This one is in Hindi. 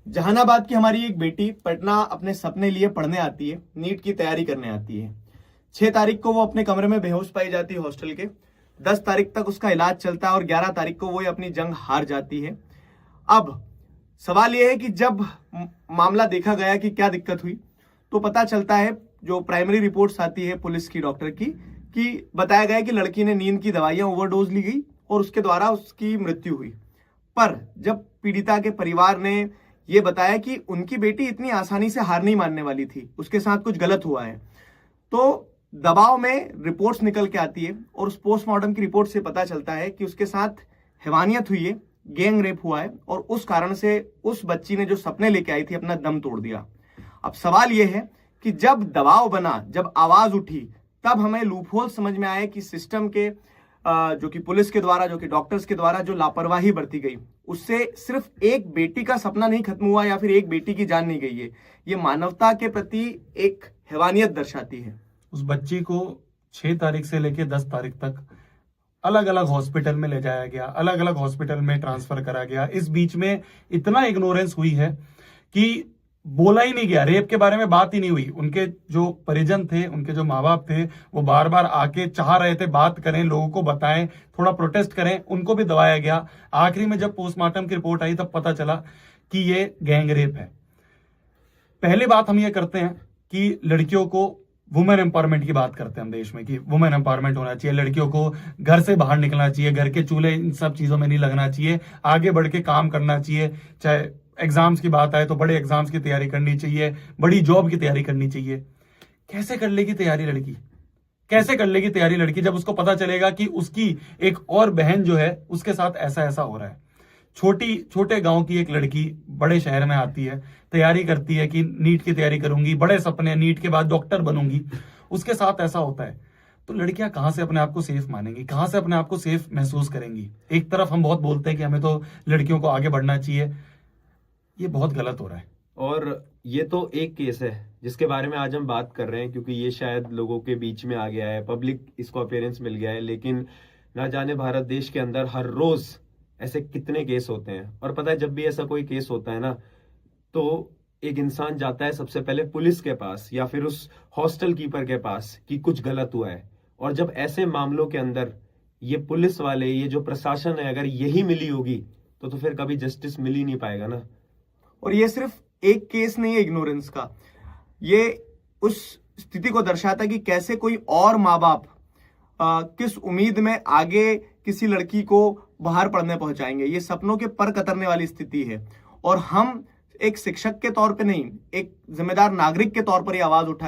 जहानाबाद की हमारी एक बेटी पटना अपने सपने लिए पढ़ने आती है, नीट की तैयारी करने आती है। 6 तारीख को वो अपने कमरे में बेहोश पाई जाती है हॉस्टल के। 10 तारीख तक उसका इलाज चलता है और 11 तारीख को वो अपनी जंग हार जाती है। अब सवाल यह है कि जब मामला देखा गया कि क्या दिक्कत हुई, तो पता चलता है, जो प्राइमरी रिपोर्ट्स आती है पुलिस की, डॉक्टर की, कि बताया गया कि लड़की ने नींद की दवाइयां ओवरडोज ली गई और उसके द्वारा उसकी मृत्यु हुई। पर जब पीड़िता के परिवार ने ये बताया कि उनकी बेटी इतनी आसानी से हार नहीं मानने वाली थी, उसके साथ कुछ गलत हुआ है, तो दबाव में रिपोर्ट्स निकल के आती है और उस पोस्टमार्टम की रिपोर्ट से पता चलता है कि उसके साथ हैवानियत हुई है, गैंग रेप हुआ है और उस कारण से उस बच्ची ने जो सपने लेके आई थी अपना दम तोड़ दिया। अब सवाल यह है कि जब दबाव बना, जब आवाज उठी, तब हमें लूपहोल समझ में आया कि सिस्टम के जो कि पुलिस के द्वारा, जो कि डॉक्टर्स के द्वारा जो लापरवाही बरती गई, उससे सिर्फ एक बेटी का सपना नहीं खत्म हुआ या फिर एक बेटी की जान नहीं गई है, ये मानवता के प्रति एक हैवानियत दर्शाती है। उस बच्ची को 6 तारीख से लेकर 10 तारीख तक अलग अलग हॉस्पिटल में ले जाया गया, अलग अलग हॉस्पिटल में ट्रांसफर करा गया। इस बीच में इतना इग्नोरेंस हुई है कि बोला ही नहीं गया, रेप के बारे में बात ही नहीं हुई। उनके जो परिजन थे, उनके जो माँ बाप थे, वो बार बार आके चाह रहे थे बात करें, लोगों को बताएं, थोड़ा प्रोटेस्ट करें, उनको भी दबाया गया। आखिरी में जब पोस्टमार्टम की रिपोर्ट आई तब पता चला कि ये गैंग रेप है। पहली बात हम ये करते हैं कि लड़कियों को वुमेन एम्पावरमेंट की बात करते हैं हम देश में, कि वुमेन एम्पावरमेंट होना चाहिए, लड़कियों को घर से बाहर निकलना चाहिए, घर के चूल्हे इन सब चीजों में नहीं लगना चाहिए, आगे बढ़ के काम करना चाहिए। चाहे एग्जाम्स की बात आए तो बड़े एग्जाम्स की तैयारी करनी चाहिए, बड़ी जॉब की तैयारी करनी चाहिए। कैसे कर लेगी तैयारी लड़की? कैसे कर लेगी तैयारी लड़की जब उसको पता चलेगा कि उसकी एक और बहन जो है उसके साथ ऐसा ऐसा हो रहा है? छोटे गांव की एक लड़की बड़े शहर में आती है, तैयारी करती है कि नीट की तैयारी करूंगी, बड़े सपने, नीट के बाद डॉक्टर बनूंगी, उसके साथ ऐसा होता है। तो लड़कियां कहां से अपने आप को सेफ मानेंगी, कहां से अपने आप को सेफ महसूस करेंगी? एक तरफ हम बहुत बोलते हैं कि हमें तो लड़कियों को आगे बढ़ना चाहिए, ये बहुत गलत हो रहा है। और ये तो एक केस है जिसके बारे में आज हम बात कर रहे हैं, क्योंकि ये शायद लोगों के बीच में आ गया है, पब्लिक इसको अपीयरेंस मिल गया है। लेकिन ना जाने भारत देश के अंदर हर रोज ऐसे कितने केस होते हैं। और पता है, जब भी ऐसा कोई केस होता है ना, तो एक इंसान जाता है सबसे पहले पुलिस के पास या फिर उस हॉस्टल कीपर के पास कि कुछ गलत हुआ है। और जब ऐसे मामलों के अंदर ये पुलिस वाले, ये जो प्रशासन है, अगर यही मिली होगी तो फिर कभी जस्टिस मिल ही नहीं पाएगा ना। और ये सिर्फ एक केस नहीं है इग्नोरेंस का, ये उस स्थिति को दर्शाता है कि कैसे कोई और माँ बाप किस उम्मीद में आगे किसी लड़की को बाहर पढ़ने पहुंचाएंगे। ये सपनों के पर कतरने वाली स्थिति है और हम एक शिक्षक के तौर पे नहीं, एक जिम्मेदार नागरिक के तौर पर ये आवाज उठाए।